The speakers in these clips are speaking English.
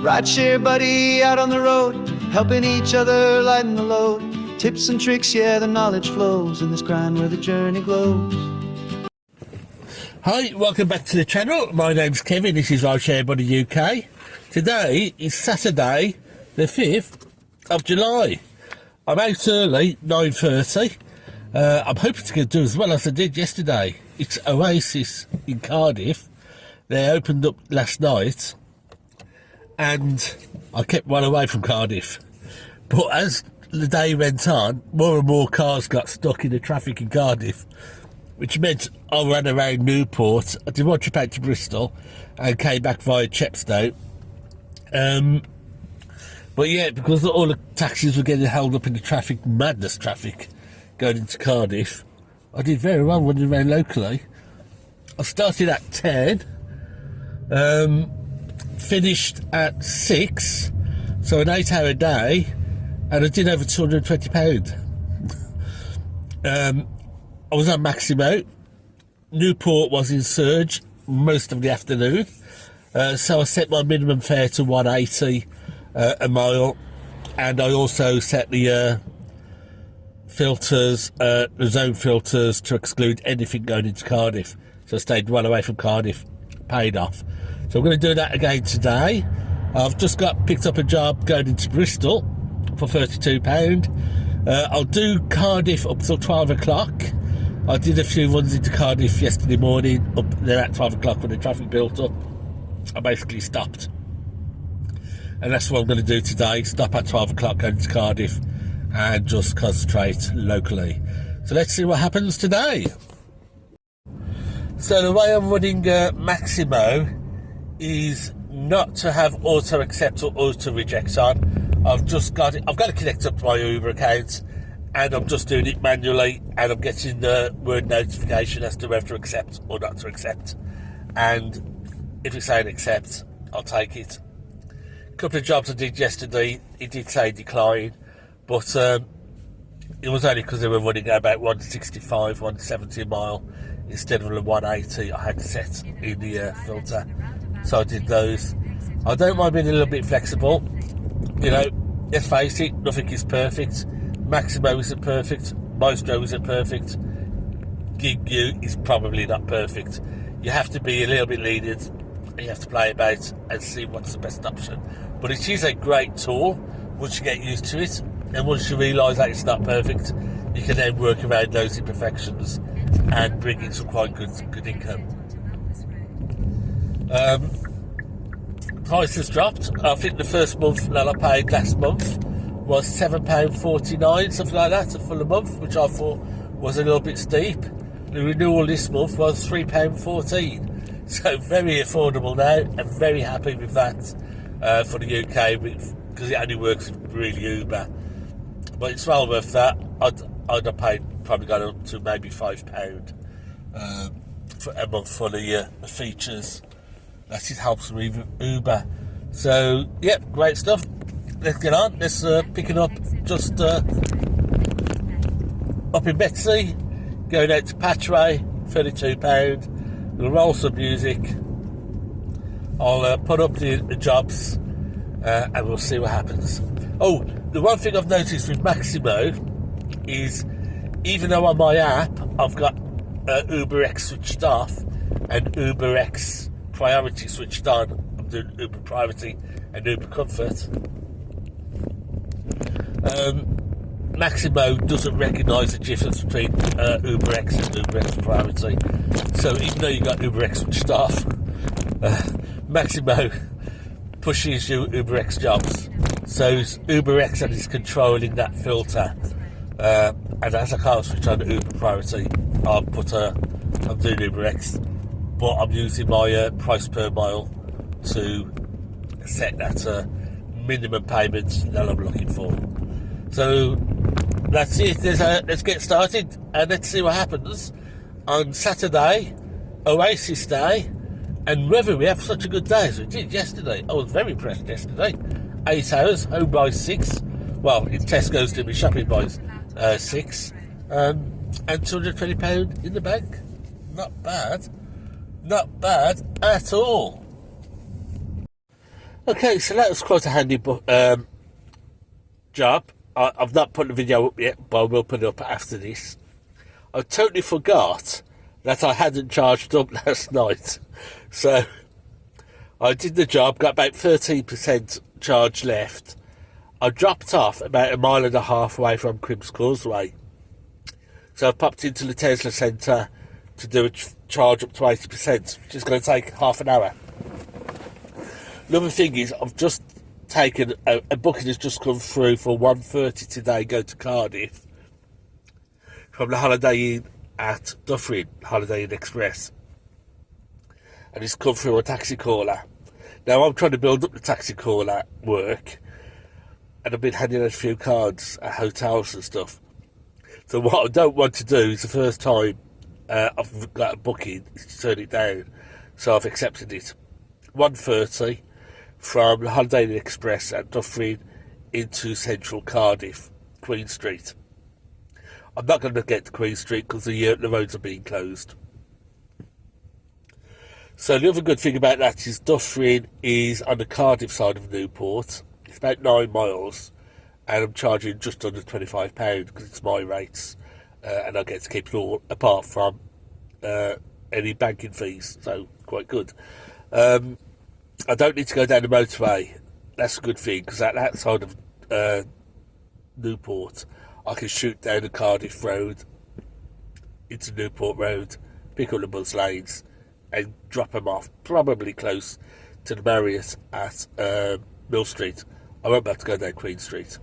Rideshare buddy out on the road, helping each other lighten the load. Tips and tricks, yeah, the knowledge flows in this grind where the journey glows. Hi, welcome back to the channel. My name's Kevin, this is Rideshare Buddy UK. Today is Saturday, the 5th of July. I'm out early, 9:30. I'm hoping to do as well as I did yesterday. It's Oasis in Cardiff. They opened up last night, and I kept one away from Cardiff. But as the day went on, more and more cars got stuck in the traffic in Cardiff, which meant I ran around Newport. I did one trip out to Bristol and came back via Chepstow. But yeah, because all the taxis were getting held up in the traffic, madness traffic, going into Cardiff, I did very well running around locally. I started at 10, finished at 6, so an 8-hour day, and I did over £220. I was on Maxymo. Newport was in surge most of the afternoon, so I set my minimum fare to 180 a mile, and I also set the filters, the zone filters, to exclude anything going into Cardiff. So I stayed well away from Cardiff, paid off. So I'm going to do that again today. I've just picked up a job going into Bristol for £32. I'll do Cardiff up till 12 o'clock. I did a few runs into Cardiff yesterday morning, up there at 12 o'clock when the traffic built up. I basically stopped. And that's what I'm going to do today, stop at 12 o'clock going to Cardiff and just concentrate locally. So let's see what happens today. So the way I'm running Maxymo is not to have auto accept or auto reject on. I've got to connect up to my Uber account, and I'm just doing it manually, and I'm getting the word notification as to whether to accept or not to accept. And if it's saying accept, I'll take it. A couple of jobs I did yesterday, it did say decline, but it was only because they were running at about 165, 170 a mile instead of the 180 I had set in the filter. So I did those. I don't mind being a little bit flexible. You know, let's face it, nothing is perfect. Maxymo isn't perfect. Maestro isn't perfect. Gig U is probably not perfect. You have to be a little bit lenient, and you have to play about and see what's the best option. But it is a great tool once you get used to it, and once you realise that it's not perfect, you can then work around those imperfections and bring in some quite good income. Price has dropped. I think the first month that I paid last month was £7.49, something like that, a full month, which I thought was a little bit steep. The renewal this month was £3.14, so very affordable now. I'm very happy with that for the UK, because it only works with really Uber. But it's well worth that. I'd have paid, probably gone up to maybe £5 for a month for the features. That just helps with Uber. So, yep, great stuff. Let's get on. Let's pick it up just up in Betsy, going out to Patchway, £32. We'll roll some music. I'll put up the jobs and we'll see what happens. Oh, the one thing I've noticed with Maxymo is, even though on my app I've got UberX switched off and UberX Priority switched on, I'm doing Uber Priority and Uber Comfort, Maxymo doesn't recognise the difference between UberX and UberX Priority. So even though you've got UberX switched off, Maxymo pushes you UberX jobs. So it's UberX that is controlling that filter. And as I can't switch on Uber Priority, I'm doing UberX, but I'm using my price per mile to set that minimum payment that I'm looking for. So that's it. Let's get started and let's see what happens on Saturday, Oasis Day, and whether we have such a good day as we did yesterday. I was very impressed yesterday. 8 hours, home by 6. Well, in Tesco's doing my shopping by 6, and £220 in the bank. Not bad at all. Okay, so that was quite a handy job. I've not put the video up yet, but I will put it up after this. I totally forgot that I hadn't charged up last night. So I did the job, got about 13% charge left. I dropped off about 1.5 miles away from Cribbs Causeway. So I've popped into the Tesla Centre to do a charge up to 80%, which is going to take half an hour. Another thing is, I've just taken a booking has just come through for 1:30 today, go to Cardiff, from the Holiday Inn at Dufferin, Holiday Inn Express. And it's come through a taxi caller. Now, I'm trying to build up the taxi caller work, and I've been handing out a few cards at hotels and stuff. So what I don't want to do is the first time I've got a booking is to turn it down. So I've accepted it. 1:30 from the Holiday Inn Express at Dufferin into central Cardiff, Queen Street. I'm not going to get to Queen Street because the roads are being closed. So the other good thing about that is Dufferin is on the Cardiff side of Newport. It's about 9 miles, and I'm charging just under £25 because it's my rates, and I get to keep it all apart from any banking fees, so quite good. I don't need to go down the motorway. That's a good thing, because at that side of Newport, I can shoot down the Cardiff Road into Newport Road, pick up the bus lanes, and drop them off, probably close to the Marriott at Mill Street. I won't have to go down Queen Street.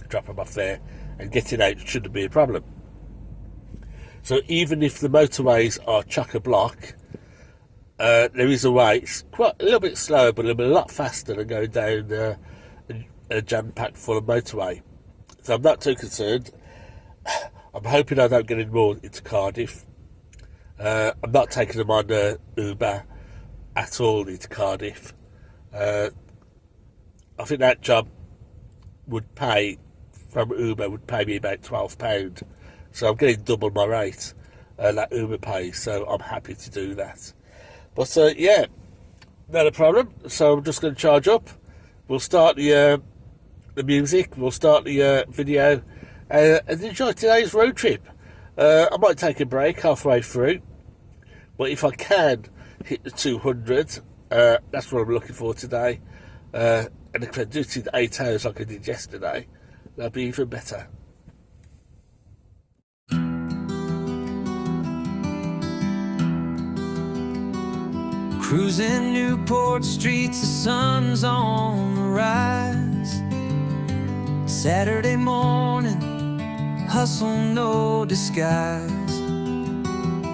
Drop them off there, and getting out shouldn't be a problem. So even if the motorways are chock-a-block, there is a way. It's quite a little bit slower, but it'll be a lot faster than going down a jam-packed full of motorway. So I'm not too concerned. I'm hoping I don't get any more into Cardiff. I'm not taking them on Uber at all into Cardiff. I think that job would pay, from Uber, would pay me about £12. So I'm getting double my rate that Uber pays, so I'm happy to do that. But yeah, not a problem. So I'm just going to charge up. We'll start the music. We'll start the video and enjoy today's road trip. I might take a break halfway through, but if I can hit the 200, that's what I'm looking for today. And if I do it in 8 hours like I did yesterday, that'll be even better. Cruising Newport streets, the sun's on the rise. Saturday morning, hustle no disguise.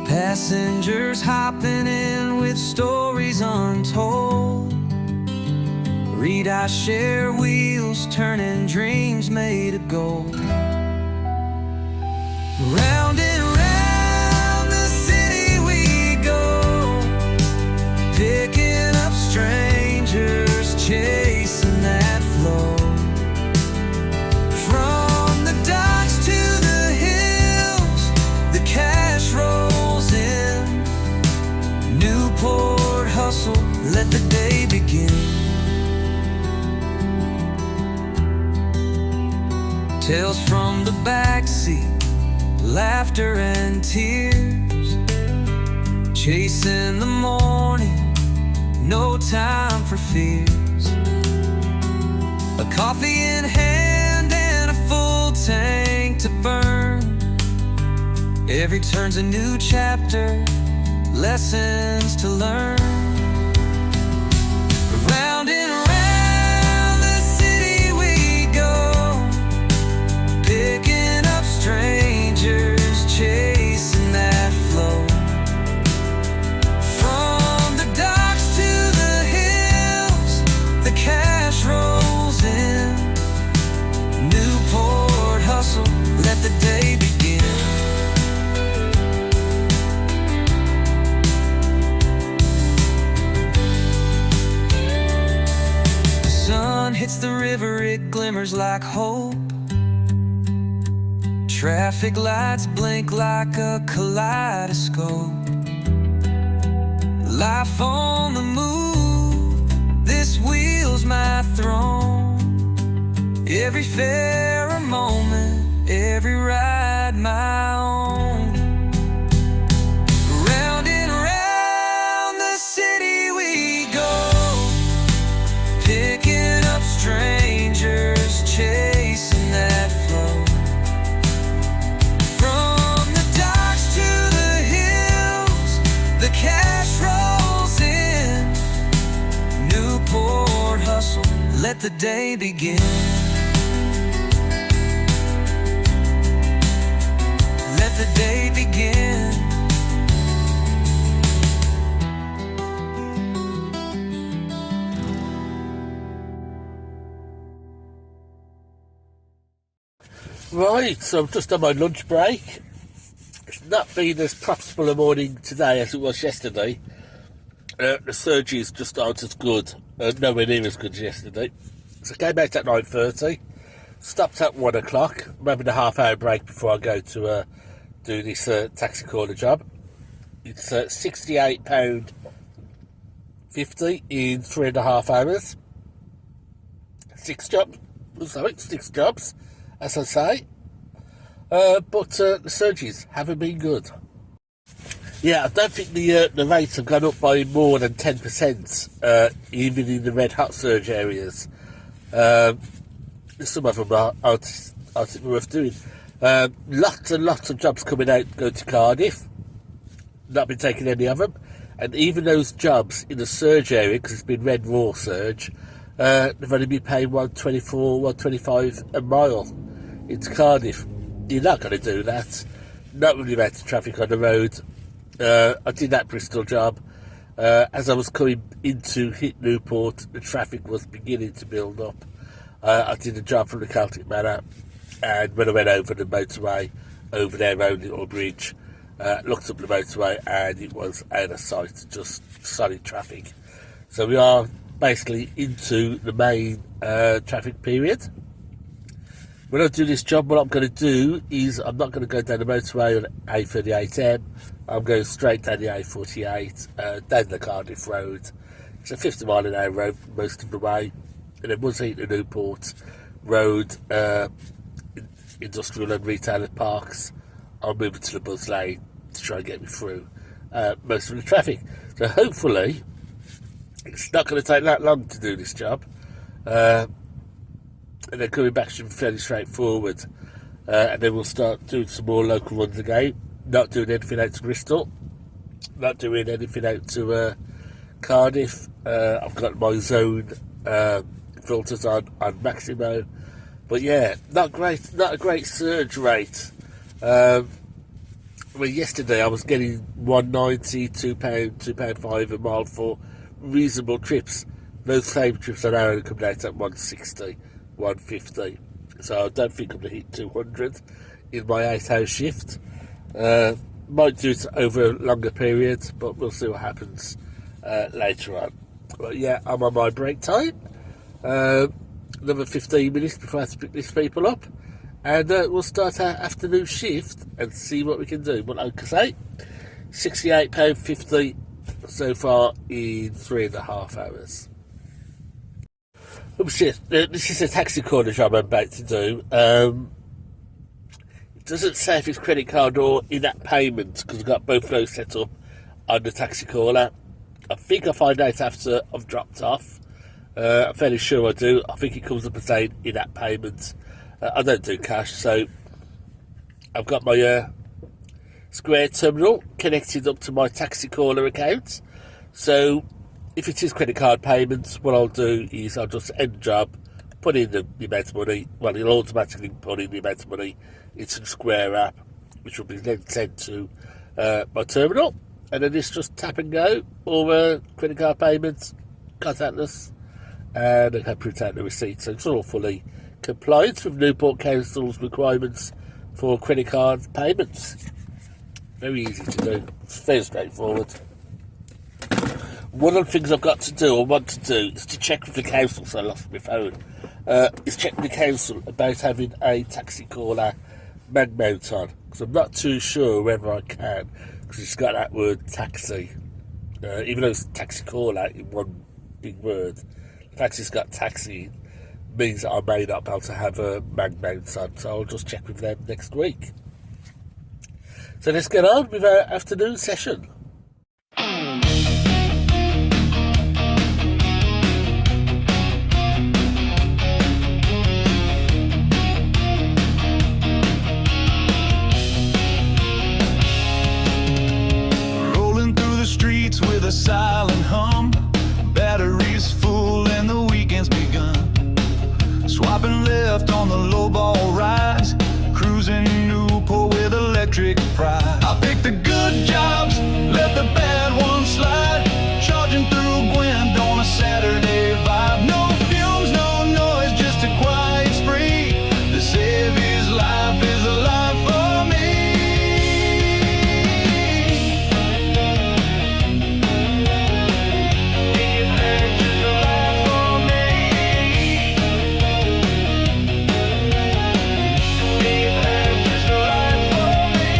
Passengers hopping in with stories untold. Read I share wheels, turning dreams made of gold. Round and round the city we go, picking up strangers, chasing that flow. From the docks to the hills, the cash rolls in. Newport hustle, let the day begin. Tales from the backseat, laughter and tears. Chasing the morning, no time for fears. A coffee in hand and a full tank to burn. Every turn's a new chapter, lessons to learn. Round and round the city we go, picking up strangers, chasing that flow. From the docks to the hills, the cash rolls in. Newport hustle, let the day begin. The sun hits the river, it glimmers like hope. Traffic lights blink like a kaleidoscope. Life on the move, This wheel's my throne. Every fare a moment, every ride my own. Round and round the city we go, picking up strangers, chasing that flow. From the docks to the hills, the cash rolls in. Newport hustle, let the day begin. Let the day begin. Right, so I'm just on my lunch break. It's not been as profitable a morning today as it was yesterday. The surgery just aren't as good, nowhere near as good as yesterday. So I came out at 9:30, stopped at 1 o'clock. I'm having a half-hour break before I go to do this taxi caller job. It's £68.50 in 3.5 hours. 6 jobs, as I say. But the surgeries haven't been good. Yeah, I don't think the rates have gone up by more than 10%, even in the red hot surge areas. Some of them aren't worth doing. Lots and lots of jobs coming out go to Cardiff. Not been taking any of them. And even those jobs in the surge area, because it's been red raw surge, they've only been paying £1.24, £1.25 a mile into Cardiff. You're not going to do that. Not really amount of traffic on the road. I did that Bristol job. As I was coming into hit Newport, the traffic was beginning to build up. I did a job from the Celtic Manor, and when I went over the motorway, over their own little bridge, looked up the motorway, and it was out of sight, just solid traffic. So we are basically into the main traffic period. When I do this job, what I'm going to do is I'm not going to go down the motorway on A38M. I'm going straight down the A48, down the Cardiff road. It's a 50 mile an hour road most of the way. And then once I hit the Newport road, industrial and retail parks, I'll move into the bus lane to try and get me through most of the traffic. So hopefully, it's not going to take that long to do this job. And then coming back should be fairly straightforward. And then we'll start doing some more local runs again. Not doing anything out to Bristol. Not doing anything out to Cardiff. I've got my zone filters on Maxymo. But yeah, not a great surge rate. Yesterday I was getting £1.90, £2, £2.5 a mile for reasonable trips. Those same trips are now only coming out at £1.60. 150, so I don't think I'm going to hit 200 in my 8-hour shift. Might do it over a longer period, but we'll see what happens later on. But yeah, I'm on my break time. Another 15 minutes before I have to pick these people up, and we'll start our afternoon shift and see what we can do. But like I say, £68.50 so far in 3.5 hours. Oh shit, this is a taxi corner job I'm about to do. It doesn't say if it's credit card or in-app payment, because I've got both of those set up on the taxi caller. I think I'll find out after I've dropped off. I'm fairly sure I do. I think it comes up and saying in-app payment. I don't do cash, so I've got my Square terminal connected up to my taxi caller account. So if it is credit card payments, what I'll do is I'll just end the job, put in the amount of money. Well, it'll automatically put in the amount of money into the Square app, which will be then sent to my terminal. And then it's just tap and go, or credit card payments, contactless, and I can print out the receipt. So it's all fully compliant with Newport Council's requirements for credit card payments. Very easy to do. It's very straightforward. One of the things I've got to do, or want to do, is to check with the council, so I lost my phone, is check with the council about having a taxi caller mag mount on, because I'm not too sure whether I can, because it's got that word taxi, even though it's taxi caller in one big word. The fact it's got taxi means that I may not be able to have a mag mounts on, so I'll just check with them next week. So let's get on with our afternoon session. Rolling through the streets with a silent hum, batteries full and the weekend's begun. Swapping left on the lowball rise, cruising Newport with electric pride. I'll pick the good jobs, let the bad ones slide, charging through Gwent on a Saturday vibe. No fumes, no noise, just a quiet spree. The Savior's life is alive for me. His life is alive for me. His life is alive for me.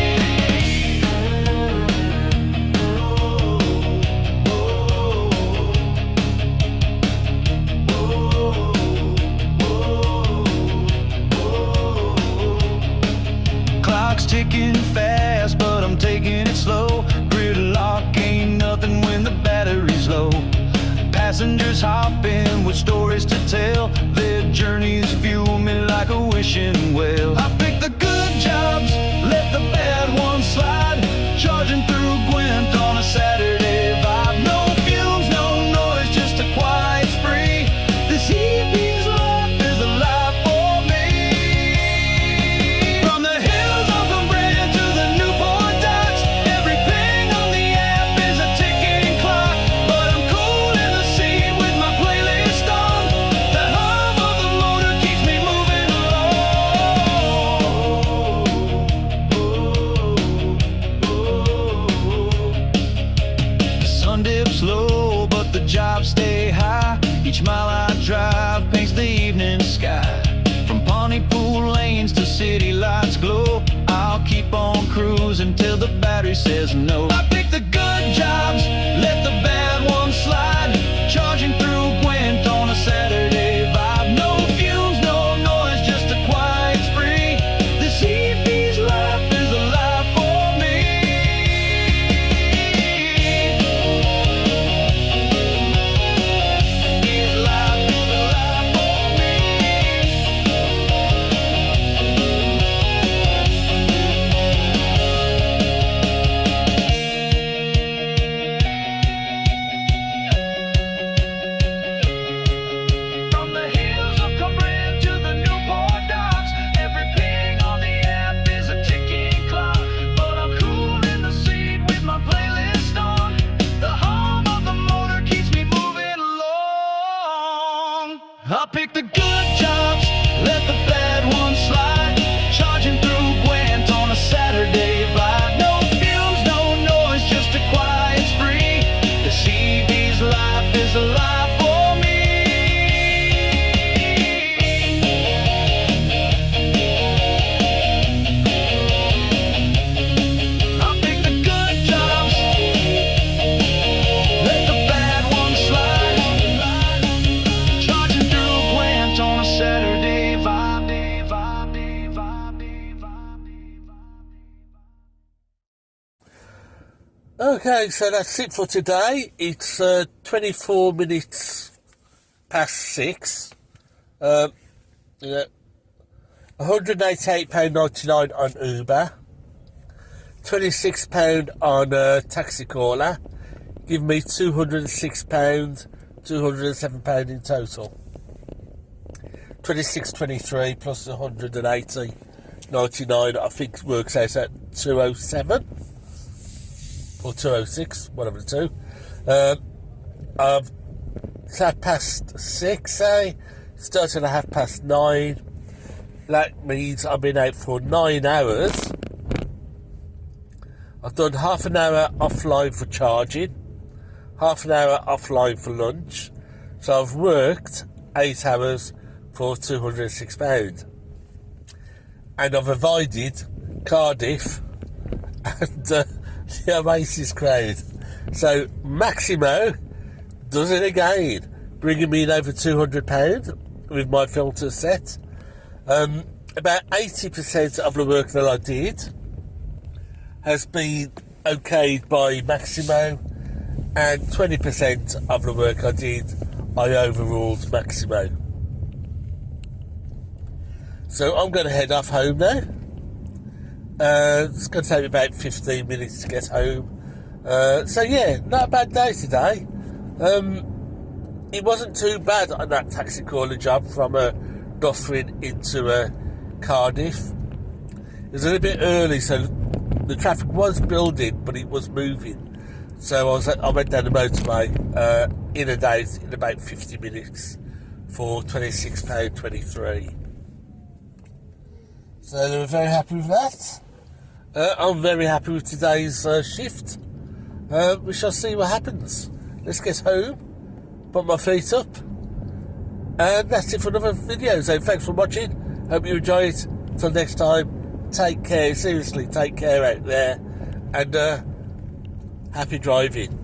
Clock's ticking fast, but I'm taking it slow. Gridlock ain't nothing when the battery's low. Passengers hopping with stories to tell. Their journeys fuel me like a wishing well. I pick the good jobs, let the bad ones slide, charging through Gwent on a Saturday vibe. No fumes, no noise, just a quiet spree. This hippie's life is alive for me. From the hills of Cumbria to the Newport docks, every ping on the app is a ticking clock. But I'm cool in the seat with my playlist on. The hum of the motor keeps me moving along. The sun dips low, but the jobs stay high. Each mile I drive paints the evening sky. From Pontypool lanes to city lights glow, I'll keep on cruising till the battery says no. I pick the good jobs, let the bad ones slide, charging through Gwent on a Saturday vibe. No fumes, no noise, just a quiet spree. This hippie's life is alive for me. His life is alive for me. From the hills of Cumbria to the Newport docks, every ping on the app is a ticking clock. But I'm cool in the seat with my playlist on. The hum of the motor keeps me moving along. I'll pick the good jobs, let the bad ones slide, charging through Gwent on a Saturday vibe. No fumes, no noise, just a quiet spree. The CB's life is alive for me. I'll pick the good jobs, let the bad ones slide, charging through Gwent on a Saturday vibe. Okay, so that's it for today. It's 24 minutes past 6. Yeah, £188.99 on Uber, £26 on Taxi Caller, give me £206, £207 in total. 26.23 plus 180.99, I think works out at 207 or 206, one of the two. I've it's 6:30, starting at 9:30. That means I've been out for 9 hours. I've done half an hour offline for charging, half an hour offline for lunch. So I've worked 8 hours for £206. And I've avoided Cardiff and the Oasis crowd. So Maxymo does it again. bringing me in over £200 with my filter set. About 80% of the work that I did has been okayed by Maxymo, and 20% of the work I did I overruled Maxymo. So I'm going to head off home now. It's going to take me about 15 minutes to get home. So yeah, not a bad day today. It wasn't too bad on that taxi caller job from Dufferin into Cardiff. It was a little bit early, so the traffic was building, but it was moving. So I went down the motorway in a day in about 50 minutes for £26.23. So they were very happy with that. I'm very happy with today's shift. We shall see what happens. Let's get home, put my feet up, and that's it for another video. So thanks for watching. Hope you enjoy it. Till next time, take care. Seriously, take care out there, and happy driving.